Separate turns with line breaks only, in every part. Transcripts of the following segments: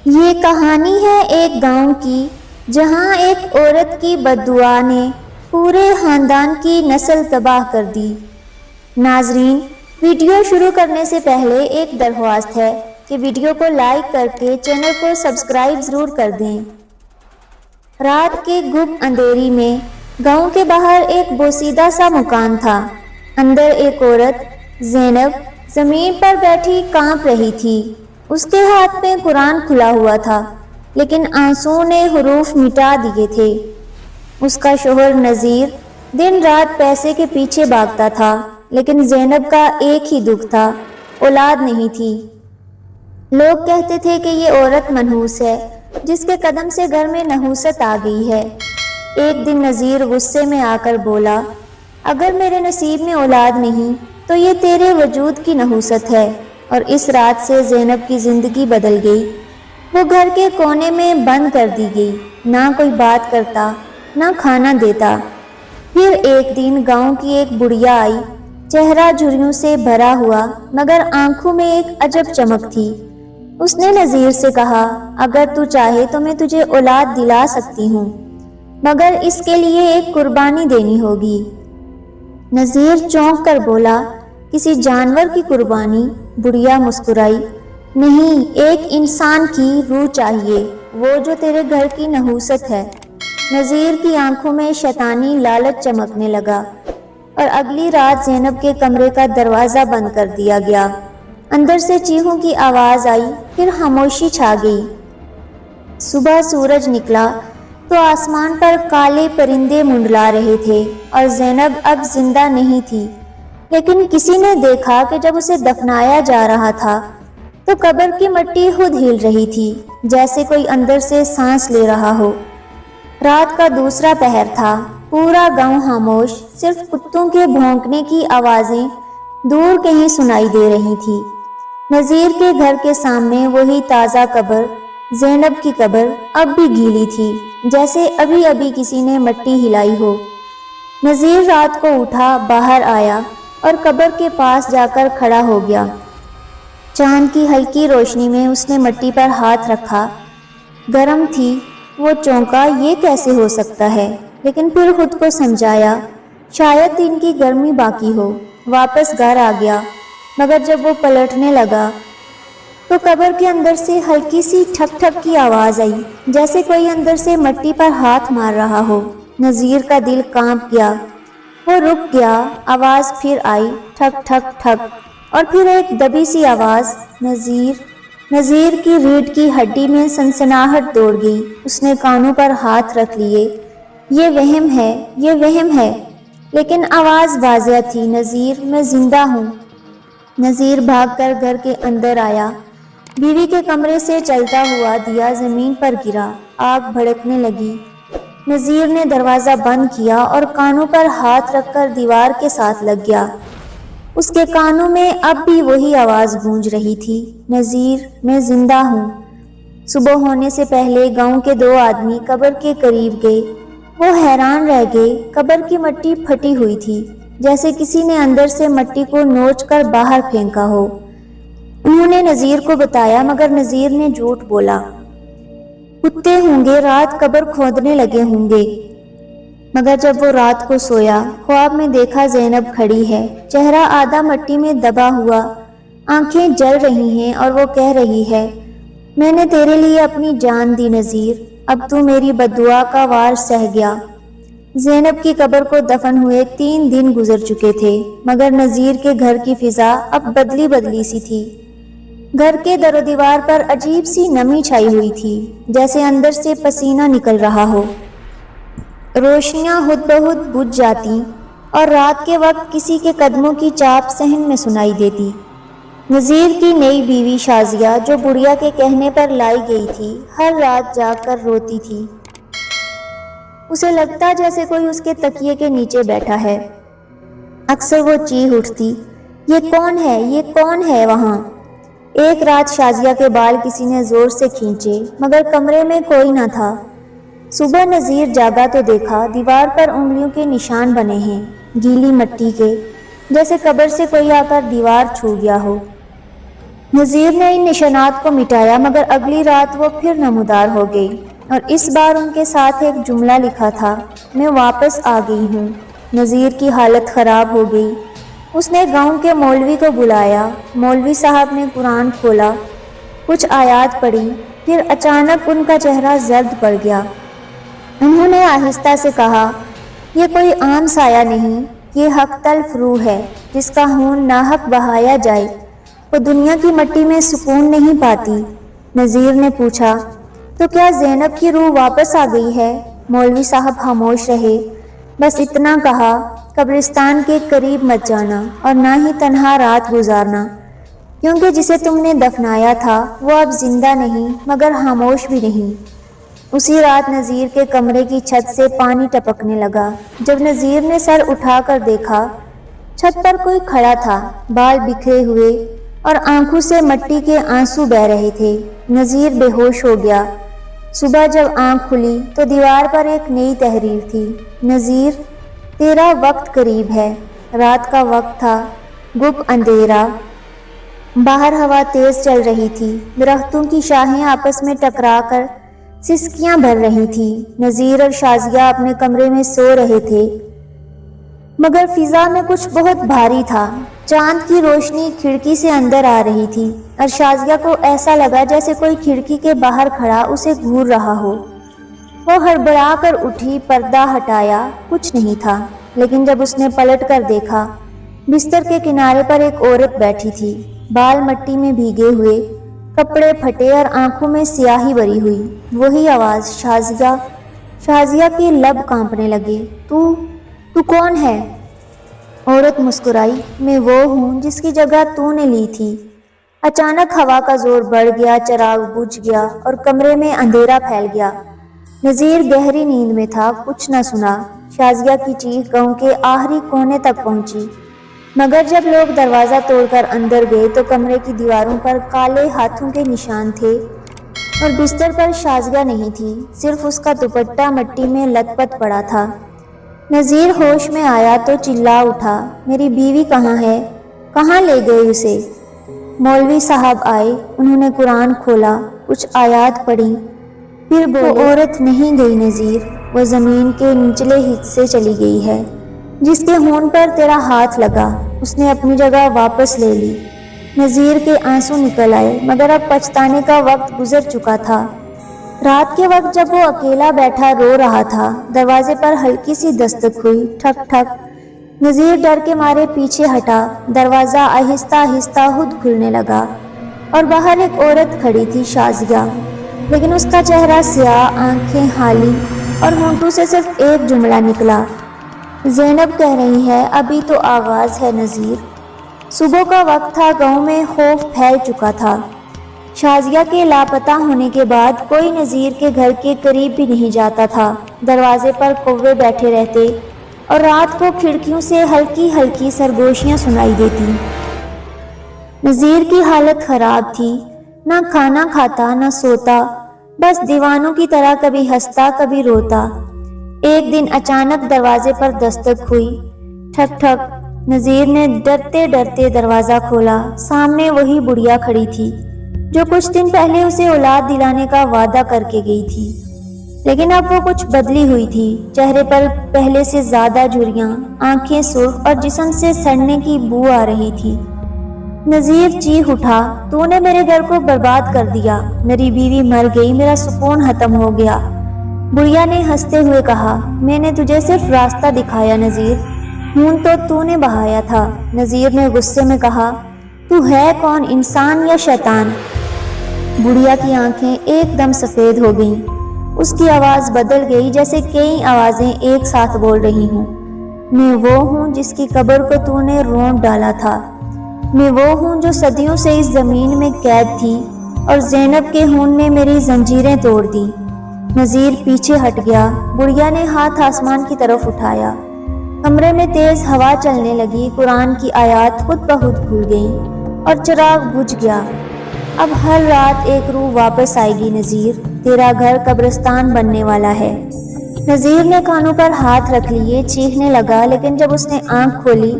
یہ کہانی ہے ایک گاؤں کی، جہاں ایک عورت کی بددعا نے پورے خاندان کی نسل تباہ کر دی۔ ناظرین، ویڈیو شروع کرنے سے پہلے ایک درخواست ہے کہ ویڈیو کو لائک کر کے چینل کو سبسکرائب ضرور کر دیں۔ رات کے گپ اندھیری میں گاؤں کے باہر ایک بوسیدہ سا مکان تھا۔ اندر ایک عورت زینب زمین پر بیٹھی کانپ رہی تھی۔ اس کے ہاتھ میں قرآن کھلا ہوا تھا، لیکن آنسوؤں نے حروف مٹا دیے تھے۔ اس کا شوہر نذیر دن رات پیسے کے پیچھے بھاگتا تھا، لیکن زینب کا ایک ہی دکھ تھا، اولاد نہیں تھی۔ لوگ کہتے تھے کہ یہ عورت منحوس ہے، جس کے قدم سے گھر میں نحوست آ گئی ہے۔ ایک دن نذیر غصے میں آ کر بولا، اگر میرے نصیب میں اولاد نہیں تو یہ تیرے وجود کی نحوست ہے۔ اور اس رات سے زینب کی زندگی بدل گئی۔ وہ گھر کے کونے میں بند کر دی گئی، نہ کوئی بات کرتا، نہ کھانا دیتا۔ پھر ایک دن گاؤں کی ایک بڑھیا آئی، چہرہ جھریوں سے بھرا ہوا، مگر آنکھوں میں ایک عجب چمک تھی۔ اس نے نذیر سے کہا، اگر تو چاہے تو میں تجھے اولاد دلا سکتی ہوں، مگر اس کے لیے ایک قربانی دینی ہوگی۔ نذیر چونک کر بولا، کسی جانور کی قربانی؟ بڑھیا مسکرائی، نہیں، ایک انسان کی روح چاہیے، وہ جو تیرے گھر کی نحوست ہے۔ نذیر کی آنکھوں میں شیطانی لالچ چمکنے لگا، اور اگلی رات زینب کے کمرے کا دروازہ بند کر دیا گیا۔ اندر سے چیخوں کی آواز آئی، پھر خاموشی چھا گئی۔ صبح سورج نکلا تو آسمان پر کالے پرندے منڈلا رہے تھے، اور زینب اب زندہ نہیں تھی۔ لیکن کسی نے دیکھا کہ جب اسے دفنایا جا رہا تھا تو قبر کی مٹی خود ہل رہی تھی، جیسے کوئی اندر سے سانس لے رہا ہو۔ رات کا دوسرا پہر تھا، پورا گاؤں خاموش، صرف کتوں کے بھونکنے کی آوازیں دور کہیں سنائی دے رہی تھی۔ نذیر کے گھر کے سامنے وہی تازہ قبر، زینب کی قبر، اب بھی گیلی تھی، جیسے ابھی ابھی کسی نے مٹی ہلائی ہو۔ نذیر رات کو اٹھا، باہر آیا اور قبر کے پاس جا کر کھڑا ہو گیا۔ چاند کی ہلکی روشنی میں اس نے مٹی پر ہاتھ رکھا، گرم تھی۔ وہ چونکا، یہ کیسے ہو سکتا ہے؟ لیکن پھر خود کو سمجھایا، شاید دن کی گرمی باقی ہو۔ واپس گھر آ گیا، مگر جب وہ پلٹنے لگا تو قبر کے اندر سے ہلکی سی ٹھک ٹھک کی آواز آئی، جیسے کوئی اندر سے مٹی پر ہاتھ مار رہا ہو۔ نذیر کا دل کانپ گیا، وہ رک گیا۔ آواز پھر آئی، ٹھک ٹھک ٹھک، اور پھر ایک دبی سی آواز، نذیر۔ نذیر کی ریڑھ کی ہڈی میں سنسناہٹ دوڑ گئی۔ اس نے کانوں پر ہاتھ رکھ لیے، یہ وہم ہے، یہ وہم ہے۔ لیکن آواز واضح تھی، نذیر، میں زندہ ہوں۔ نذیر بھاگ کر گھر کے اندر آیا۔ بیوی کے کمرے سے چلتا ہوا دیا زمین پر گرا، آگ بھڑکنے لگی۔ نذیر نے دروازہ بند کیا اور کانوں پر ہاتھ رکھ کر دیوار کے ساتھ لگ گیا۔ اس کے کانوں میں اب بھی وہی آواز گونج رہی تھی، نذیر، میں زندہ ہوں۔ صبح ہونے سے پہلے گاؤں کے دو آدمی قبر کے قریب گئے۔ وہ حیران رہ گئے، قبر کی مٹی پھٹی ہوئی تھی، جیسے کسی نے اندر سے مٹی کو نوچ کر باہر پھینکا ہو۔ انہوں نے نذیر کو بتایا، مگر نذیر نے جھوٹ بولا۔ کتے ہوں گے، رات قبر کھودنے لگے ہوں گے۔ مگر جب وہ رات کو سویا، خواب میں دیکھا زینب کھڑی ہے، چہرہ آدھا مٹی میں دبا ہوا، آنکھیں جل رہی ہیں، اور وہ کہہ رہی ہے، میں نے تیرے لیے اپنی جان دی نذیر، اب تو میری بددعا کا وار سہ گیا۔ زینب کی قبر کو دفن ہوئے 3 دن گزر چکے تھے، مگر نذیر کے گھر کی فضا اب بدلی بدلی سی تھی۔ گھر کے در و دیوار پر عجیب سی نمی چھائی ہوئی تھی، جیسے اندر سے پسینہ نکل رہا ہو۔ روشنیاں خود بخود بجھ جاتی، اور رات کے وقت کسی کے قدموں کی چاپ صحن میں سنائی دیتی۔ نذیر کی نئی بیوی شازیہ، جو بڑھیا کے کہنے پر لائی گئی تھی، ہر رات جا کر روتی تھی۔ اسے لگتا جیسے کوئی اس کے تکیے کے نیچے بیٹھا ہے۔ اکثر وہ چیخ اٹھتی، یہ کون ہے، یہ کون ہے وہاں؟ ایک رات شازیہ کے بال کسی نے زور سے کھینچے، مگر کمرے میں کوئی نہ تھا۔ صبح نذیر جاگا تو دیکھا دیوار پر انگلیوں کے نشان بنے ہیں، گیلی مٹی کے، جیسے قبر سے کوئی آ کر دیوار چھو گیا ہو۔ نذیر نے ان نشانات کو مٹایا، مگر اگلی رات وہ پھر نمودار ہو گئی، اور اس بار ان کے ساتھ ایک جملہ لکھا تھا، میں واپس آ گئی ہوں۔ نذیر کی حالت خراب ہو گئی۔ اس نے گاؤں کے مولوی کو بلایا۔ مولوی صاحب نے قرآن کھولا، کچھ آیات پڑھی، پھر اچانک ان کا چہرہ زرد پڑ گیا۔ انہوں نے آہستہ سے کہا، یہ کوئی عام سایہ نہیں، یہ حق تلف روح ہے، جس کا خون ناحق بہایا جائے وہ دنیا کی مٹی میں سکون نہیں پاتی۔ نذیر نے پوچھا، تو کیا زینب کی روح واپس آ گئی ہے؟ مولوی صاحب خاموش رہے، بس اتنا کہا، قبرستان کے قریب مت جانا اور نہ ہی تنہا رات گزارنا، کیونکہ جسے تم نے دفنایا تھا وہ اب زندہ نہیں مگر خاموش بھی نہیں۔ اسی رات نذیر کے کمرے کی چھت سے پانی ٹپکنے لگا۔ جب نذیر نے سر اٹھا کر دیکھا، چھت پر کوئی کھڑا تھا، بال بکھرے ہوئے اور آنکھوں سے مٹی کے آنسو بہہ رہے تھے۔ نذیر بے ہوش ہو گیا۔ صبح جب آنکھ کھلی تو دیوار پر ایک نئی تحریر تھی، نذیر تیرا وقت قریب ہے۔ رات کا وقت تھا، گپ اندھیرا، باہر ہوا تیز چل رہی تھی، درختوں کی شاخیں آپس میں ٹکرا کر سسکیاں بھر رہی تھیں۔ نذیر اور شازیہ اپنے کمرے میں سو رہے تھے، مگر فضا میں کچھ بہت بھاری تھا۔ چاند کی روشنی کھڑکی سے اندر آ رہی تھی اور شازیہ کو ایسا لگا جیسے کوئی کھڑکی کے باہر کھڑا اسے گھور رہا ہو۔ وہ ہڑبڑا کر اٹھی، پردہ ہٹایا، کچھ نہیں تھا، لیکن جب اس نے پلٹ کر دیکھا، بستر کے کنارے پر ایک عورت بیٹھی تھی، بال مٹی میں بھیگے ہوئے، کپڑے پھٹے اور آنکھوں میں سیاہی بھری ہوئی۔ وہی آواز، شازیہ۔ شازیہ کے لب کانپنے لگے۔ تو کون ہے؟ عورت مسکرائی، میں وہ ہوں جس کی جگہ تو نے لی تھی۔ اچانک ہوا کا زور بڑھ گیا، چراغ بجھ گیا اور کمرے میں اندھیرا پھیل گیا۔ نذیر گہری نیند میں تھا، کچھ نہ سنا۔ شازیہ کی چیخ گاؤں کے آخری کونے تک پہنچی، مگر جب لوگ دروازہ توڑ کر اندر گئے تو کمرے کی دیواروں پر کالے ہاتھوں کے نشان تھے اور بستر پر شازیہ نہیں تھی، صرف اس کا دوپٹہ مٹی میں لت پت پڑا تھا۔ نذیر ہوش میں آیا تو چلا اٹھا، میری بیوی کہاں ہے؟ کہاں لے گئے اسے؟ مولوی صاحب آئے، انہوں نے قرآن کھولا، کچھ آیات پڑھی، پھر بولے، وہ عورت نہیں گئی نذیر، وہ زمین کے نچلے حصے چلی گئی ہے، جس کے خون پر تیرا ہاتھ لگا، اس نے اپنی جگہ واپس لے لی۔ نذیر کے آنسو نکل آئے، مگر اب پچھتانے کا وقت گزر چکا تھا۔ رات کے وقت جب وہ اکیلا بیٹھا رو رہا تھا، دروازے پر ہلکی سی دستک ہوئی، ٹھک ٹھک۔ نذیر ڈر کے مارے پیچھے ہٹا، دروازہ آہستہ آہستہ خود کھلنے لگا اور باہر ایک عورت کھڑی تھی، شازیہ، لیکن اس کا چہرہ سیاہ، آنکھیں خالی اور ہونٹوں سے صرف ایک جملہ نکلا، زینب کہہ رہی ہے ابھی تو آغاز ہے نذیر۔ صبح کا وقت تھا، گاؤں میں خوف پھیل چکا تھا۔ شازیہ کے لاپتہ ہونے کے بعد کوئی نذیر کے گھر کے قریب بھی نہیں جاتا تھا۔ دروازے پر کوے بیٹھے رہتے اور رات کو کھڑکیوں سے ہلکی ہلکی سرگوشیاں سنائی دیتی۔ نذیر کی حالت خراب تھی، نہ کھانا کھاتا نہ سوتا، بس دیوانوں کی طرح کبھی ہنستا کبھی روتا۔ ایک دن اچانک دروازے پر دستک ہوئی، ٹھک ٹھک۔ نذیر نے ڈرتے ڈرتے دروازہ کھولا۔ سامنے وہی بڑھیا کھڑی تھی جو کچھ دن پہلے اسے اولاد دلانے کا وعدہ کر کے گئی تھی، لیکن اب وہ کچھ بدلی ہوئی تھی۔ چہرے پر پہلے سے زیادہ جھریاں، آنکھیں سرخ اور جسم سے سڑنے کی بو آ رہی تھی۔ نذیر چیخ اٹھا، تو نے میرے گھر کو برباد کر دیا، میری بیوی مر گئی، میرا سکون ختم ہو گیا۔ بڑھیا نے ہنستے ہوئے کہا، میں نے تجھے صرف راستہ دکھایا نذیر، خون تو نے بہایا تھا۔ نذیر نے غصے میں کہا، تو ہے کون، انسان یا شیطان؟ بڑھیا کی آنکھیں ایک دم سفید ہو گئیں، اس کی آواز بدل گئی جیسے کئی آوازیں ایک ساتھ بول رہی ہوں۔ میں وہ ہوں جس کی قبر کو تو نے رونٹ ڈالا تھا، میں وہ ہوں جو صدیوں سے اس زمین میں قید تھی اور زینب کے خون نے میری زنجیریں توڑ دی۔ نذیر پیچھے ہٹ گیا۔ بڑھیا نے ہاتھ آسمان کی طرف اٹھایا، کمرے میں تیز ہوا چلنے لگی، قرآن کی آیات خود بخود کھل گئیں اور چراغ بجھ گیا۔ اب ہر رات ایک روح واپس آئے گی نذیر، تیرا گھر قبرستان بننے والا ہے۔ نذیر نے کانوں پر ہاتھ رکھ لیے، چیخنے لگا، لیکن جب اس نے آنکھ کھولی،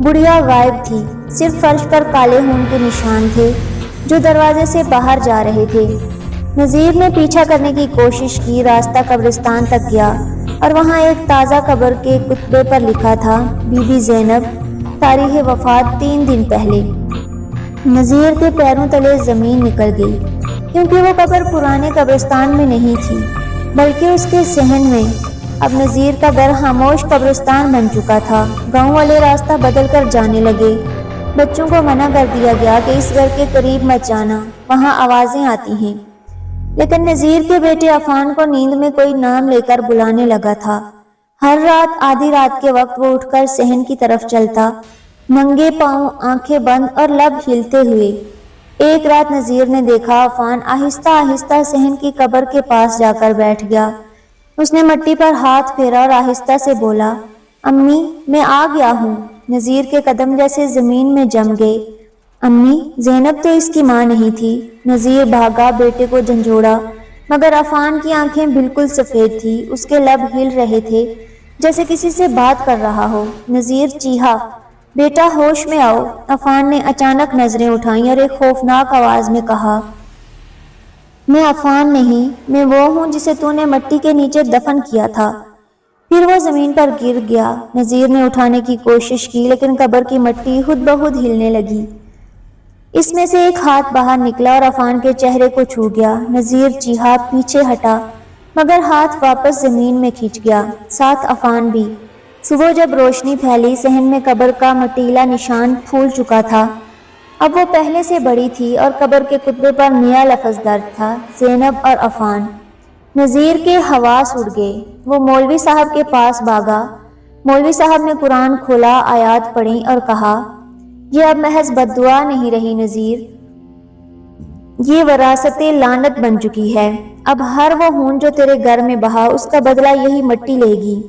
بڑھیا غائب تھی، صرف فرش پر کالے خون کے نشان تھے۔ جو دروازے سے باہر جا رہے تھے۔ نذیر نے پیچھا کرنے کی کوشش کی، راستہ قبرستان تک گیا اور وہاں ایک تازہ قبر کے کتبے پر لکھا تھا بی بی زینب، تاریخ وفات 3 دن پہلے۔ نذیر کے پیروں تلے زمین نکل گئی، کیونکہ وہ قبر پرانے قبرستان میں نہیں تھی بلکہ اس کے صحن میں۔ اب نذیر کا گھر خاموش قبرستان بن چکا تھا۔ گاؤں والے راستہ بدل کر جانے لگے۔ بچوں کو منع کر دیا گیا کہ اس گھر کے قریب مت جانا، وہاں آوازیں آتی ہیں۔ لیکن نذیر کے بیٹے عفان کو نیند میں کوئی نام لے کر بلانے لگا تھا۔ ہر رات آدھی رات کے وقت وہ اٹھ کر صحن کی طرف چلتا، ننگے پاؤں، آنکھیں بند اور لب ہلتے ہوئے۔ ایک رات نذیر نے دیکھا عفان آہستہ آہستہ صحن کی قبر کے پاس جا کر بیٹھ گیا۔ اس نے مٹی پر ہاتھ پھیرا اور آہستہ سے بولا، امی میں آ گیا ہوں۔ نذیر کے قدم جیسے زمین میں جم گئے۔ امی، زینب تو اس کی ماں نہیں تھی۔ نذیر بھاگا، بیٹے کو جھنجھوڑا، مگر عفان کی آنکھیں بالکل سفید تھی، اس کے لب ہل رہے تھے جیسے کسی سے بات کر رہا ہو۔ نذیر چیخا، بیٹا ہوش میں آؤ۔ عفان نے اچانک نظریں اٹھائیں اور ایک خوفناک آواز میں کہا، میں عفان نہیں، میں وہ ہوں جسے تو نے مٹی کے نیچے دفن کیا تھا۔ پھر وہ زمین پر گر گیا۔ نذیر نے اٹھانے کی کوشش کی لیکن قبر کی مٹی خود بخود ہلنے لگی۔ اس میں سے ایک ہاتھ باہر نکلا اور عفان کے چہرے کو چھو گیا۔ نذیر چیخا، پیچھے ہٹا، مگر ہاتھ واپس زمین میں کھنچ گیا، ساتھ عفان بھی۔ صبح جب روشنی پھیلی، صحن میں قبر کا مٹیلا نشان پھول چکا تھا۔ اب وہ پہلے سے بڑی تھی اور قبر کے کتبے پر نیا لفظ درج تھا، زینب اور عفان۔ نذیر کے حواس اڑ گئے۔ وہ مولوی صاحب کے پاس بھاگا۔ مولوی صاحب نے قرآن کھولا، آیات پڑھیں اور کہا، یہ اب محض بد دعا نہیں رہی نذیر، یہ وراثت لعنت بن چکی ہے۔ اب ہر وہ خون جو تیرے گھر میں بہا، اس کا بدلہ یہی مٹی لے گی۔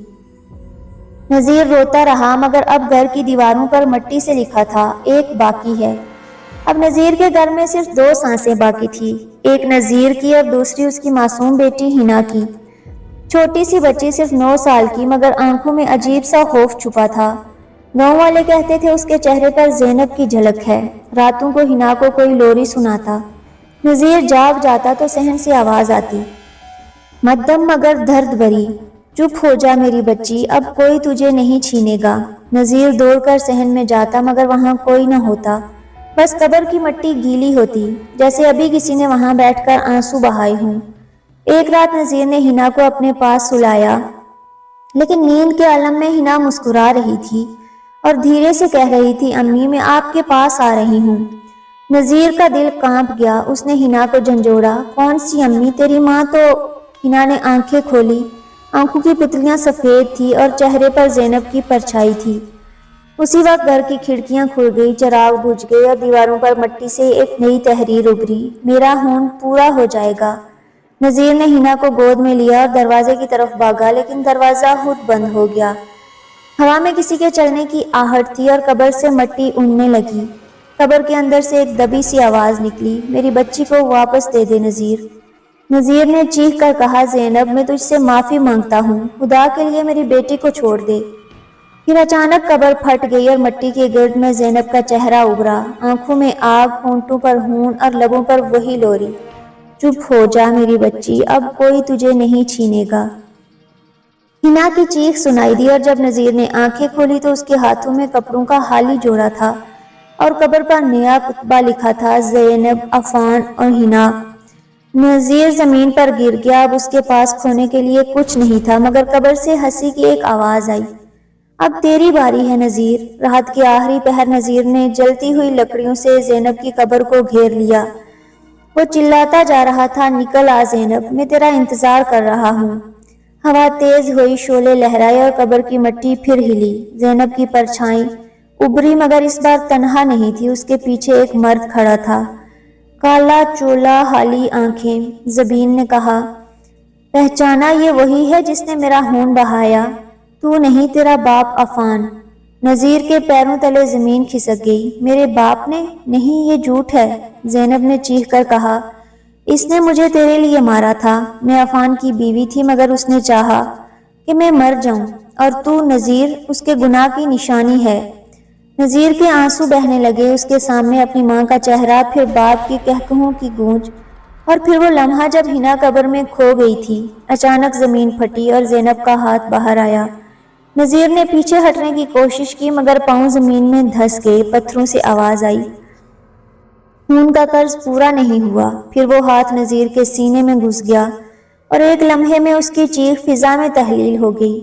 نذیر روتا رہا، مگر اب گھر کی دیواروں پر مٹی سے لکھا تھا، ایک باقی ہے۔ اب نذیر کے گھر میں صرف 2 سانسیں باقی تھی، ایک نذیر کی اور دوسری اس کی معصوم بیٹی ہنا کی۔ چھوٹی سی بچی صرف 9 سال کی، مگر آنکھوں میں عجیب سا خوف چھپا تھا۔ گاؤں والے کہتے تھے اس کے چہرے پر زینب کی جھلک ہے۔ راتوں کو ہنا کو کوئی لوری سناتا۔ نذیر جاگ جاتا تو صحن سے آواز آتی، مدھم مگر درد بھری، چپ ہو جا میری بچی، اب کوئی تجھے نہیں چھینے گا۔ نذیر دوڑ کر صحن میں جاتا، مگر وہاں کوئی نہ ہوتا، بس قبر کی مٹی گیلی ہوتی، جیسے ابھی کسی نے وہاں بیٹھ کر آنسو بہائے ہوں۔ ایک رات نذیر نے ہنا کو اپنے پاس سلایا، لیکن نیند کے عالم میں ہنا مسکرا رہی تھی اور دھیرے سے کہہ رہی تھی، امی میں آپ کے پاس آ رہی ہوں۔ نذیر کا دل کانپ گیا، اس نے ہنا کو جھنجھوڑا، کون سی امی، تیری ماں تو؟ ہنا نے آنکھیں کھولی، آنکھوں کی پتلیاں سفید تھی اور چہرے پر زینب کی پرچھائی تھی۔ اسی وقت گھر کی کھڑکیاں کھل گئی، چراغ بجھ گئے اور دیواروں پر مٹی سے ایک نئی تحریر ابھری، میرا خون پورا ہو جائے گا۔ نذیر نے ہنا کو گود میں لیا اور دروازے کی طرف بھاگا، لیکن دروازہ خود بند ہو گیا۔ ہوا میں کسی کے چلنے کی آہٹ تھی اور قبر سے مٹی اڑنے لگی۔ قبر کے اندر سے ایک دبی سی آواز نکلی، میری بچی کو واپس دے دے نذیر۔ نذیر نے چیخ کر کہا، زینب میں تجھ سے معافی مانگتا ہوں، خدا کے لیے میری بیٹی کو چھوڑ دے۔ پھر اچانک قبر پھٹ گئی اور مٹی کے گرد میں زینب کا چہرہ ابھرا، آنکھوں میں آگ، ہونٹوں پر خون اور لبوں پر وہی لوری، چپ ہو جا میری بچی، اب کوئی تجھے نہیں چھینے گا۔ ہنا کی چیخ سنائی دی اور جب نذیر نے آنکھیں کھولی تو اس کے ہاتھوں میں کپڑوں کا خالی جوڑا تھا اور قبر پر نیا کتبہ لکھا تھا، زینب، عفان اور ہنا۔ نذیر زمین پر گر گیا، اب اس کے پاس کھونے کے لیے کچھ نہیں تھا، مگر قبر سے ہنسی کی ایک آواز آئی، اب تیری باری ہے نذیر۔ رات کے آخری پہر نذیر نے جلتی ہوئی لکڑیوں سے زینب کی قبر کو گھیر لیا۔ وہ چلاتا جا رہا تھا، نکل آ زینب، میں تیرا انتظار کر رہا ہوں۔ ہوا تیز ہوئی، شعلے لہرائے اور قبر کی مٹی پھر ہلی۔ زینب کی پرچھائی ابھری، مگر اس بار تنہا نہیں تھی، اس کے پیچھے ایک مرد کھڑا تھا، کالا چولا، حالی آنکھیں۔ زبین نے کہا، پہچانا، یہ وہی ہے جس نے میرا خون بہایا، تو نہیں، تیرا باپ عفان۔ نذیر کے پیروں تلے زمین کھسک گئی، میرے باپ نے؟ نہیں، یہ جھوٹ ہے، زینب نے چیخ کر کہا، اس نے مجھے تیرے لیے مارا تھا، میں عفان کی بیوی تھی، مگر اس نے چاہا کہ میں مر جاؤں، اور تو نذیر اس کے گناہ کی نشانی ہے۔ نذیر کے آنسو بہنے لگے، اس کے سامنے اپنی ماں کا چہرہ، پھر باپ کی قہقہوں کی گونج، اور پھر وہ لمحہ جب ہنا قبر میں کھو گئی تھی۔ اچانک زمین پھٹی اور زینب کا ہاتھ باہر آیا۔ نذیر نے پیچھے ہٹنے کی کوشش کی مگر پاؤں زمین میں دھس گئے۔ پتھروں سے آواز آئی، خون کا قرض پورا نہیں ہوا۔ پھر وہ ہاتھ نذیر کے سینے میں گھس گیا اور ایک لمحے میں اس کی چیخ فضا میں تحلیل ہو گئی۔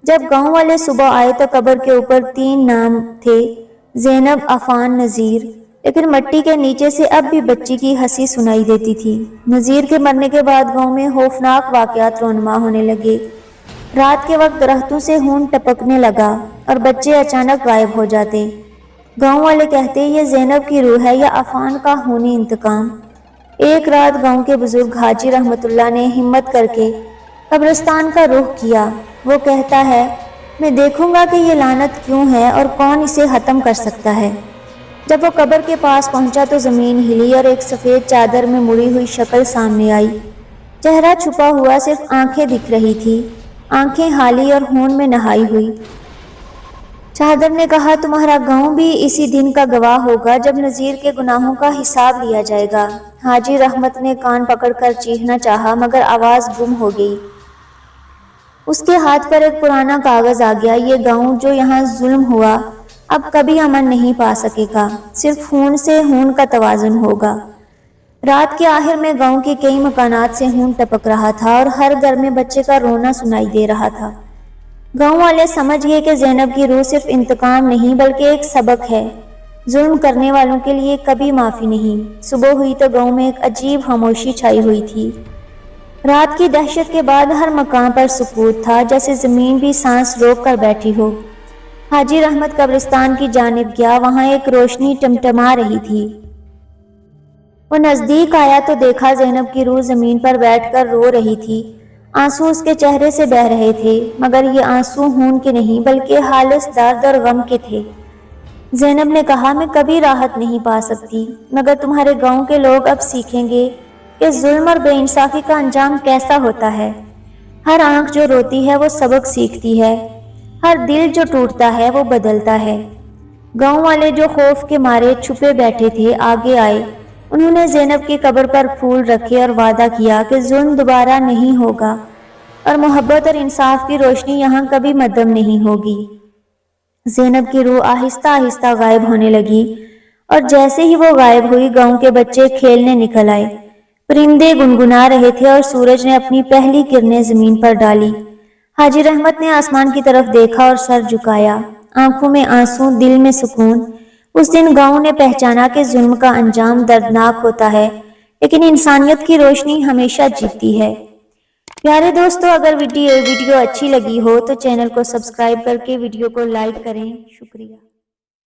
جب گاؤں والے صبح آئے تو قبر کے اوپر 3 نام تھے، زینب، عفان، نذیر، لیکن مٹی کے نیچے سے اب بھی بچی کی ہنسی سنائی دیتی تھی۔ نذیر کے مرنے کے بعد گاؤں میں خوفناک واقعات رونما ہونے لگے۔ رات کے وقت درختوں سے خون ٹپکنے لگا اور بچے اچانک غائب ہو جاتے۔ گاؤں والے کہتے یہ زینب کی روح ہے یا عفان کا خونی انتقام۔ ایک رات گاؤں کے بزرگ حاجی رحمت اللہ نے ہمت کر کے قبرستان کا رخ کیا۔ وہ کہتا ہے، میں دیکھوں گا کہ یہ لعنت کیوں ہے اور کون اسے ختم کر سکتا ہے۔ جب وہ قبر کے پاس پہنچا تو زمین ہلی اور ایک سفید چادر میں مڑی ہوئی شکل سامنے آئی۔ چہرہ چھپا ہوا، صرف آنکھیں دکھ رہی تھی، آنکھیں حالی اور خون میں نہائی ہوئی۔ چادر نے کہا، تمہارا گاؤں بھی اسی دن کا گواہ ہوگا جب نذیر کے گناہوں کا حساب لیا جائے گا۔ حاجی رحمت نے کان پکڑ کر چیخنا چاہا مگر آواز گم ہو گئی۔ اس کے ہاتھ پر ایک پرانا کاغذ آ گیا۔ یہ گاؤں جو یہاں ظلم ہوا اب کبھی امن نہیں پا سکے گا، صرف خون سے خون کا توازن ہوگا۔ رات کے آخر میں گاؤں کے کئی مکانات سے خون ٹپک رہا تھا اور ہر گھر میں بچے کا رونا سنائی دے رہا تھا۔ گاؤں والے سمجھ گئے کہ زینب کی روح صرف انتقام نہیں بلکہ ایک سبق ہے، ظلم کرنے والوں کے لیے کبھی معافی نہیں۔ صبح ہوئی تو گاؤں میں ایک عجیب خاموشی چھائی ہوئی تھی۔ رات کی دہشت کے بعد ہر مکان پر سکوت تھا، جیسے زمین بھی سانس روک کر بیٹھی ہو۔ حاجی رحمت قبرستان کی جانب گیا، وہاں ایک روشنی ٹمٹما رہی تھی۔ وہ نزدیک آیا تو دیکھا زینب کی روح زمین پر بیٹھ کر رو رہی تھی۔ آنسو اس کے چہرے سے بہہ رہے تھے مگر یہ آنسو خون کے نہیں بلکہ خالص درد اور غم کے تھے۔ زینب نے کہا، میں کبھی راحت نہیں پا سکتی مگر تمہارے گاؤں کے لوگ اب سیکھیں گے کہ ظلم اور بے انصافی کا انجام کیسا ہوتا ہے۔ ہر آنکھ جو روتی ہے وہ سبق سیکھتی ہے، ہر دل جو ٹوٹتا ہے وہ بدلتا ہے۔ گاؤں والے جو خوف کے مارے چھپے بیٹھے تھے آگے آئے۔ انہوں نے زینب کی قبر پر پھول رکھے اور وعدہ کیا کہ ظلم دوبارہ نہیں ہوگا اور محبت اور انصاف کی روشنی یہاں کبھی مدھم نہیں ہوگی۔ زینب کی روح آہستہ آہستہ غائب ہونے لگی اور جیسے ہی وہ غائب ہوئی گاؤں کے بچے کھیلنے نکل آئے۔ پرندے گنگنا رہے تھے اور سورج نے اپنی پہلی کرنیں زمین پر ڈالی۔ حاجی رحمت نے آسمان کی طرف دیکھا اور سر جھکایا، آنکھوں میں آنسو، دل میں سکون۔ اس دن گاؤں نے پہچانا کہ ظلم کا انجام دردناک ہوتا ہے لیکن انسانیت کی روشنی ہمیشہ جیتتی ہے۔ پیارے دوستو، اگر ویڈیو اچھی لگی ہو تو چینل کو سبسکرائب کر کے ویڈیو کو لائک کریں۔ شکریہ۔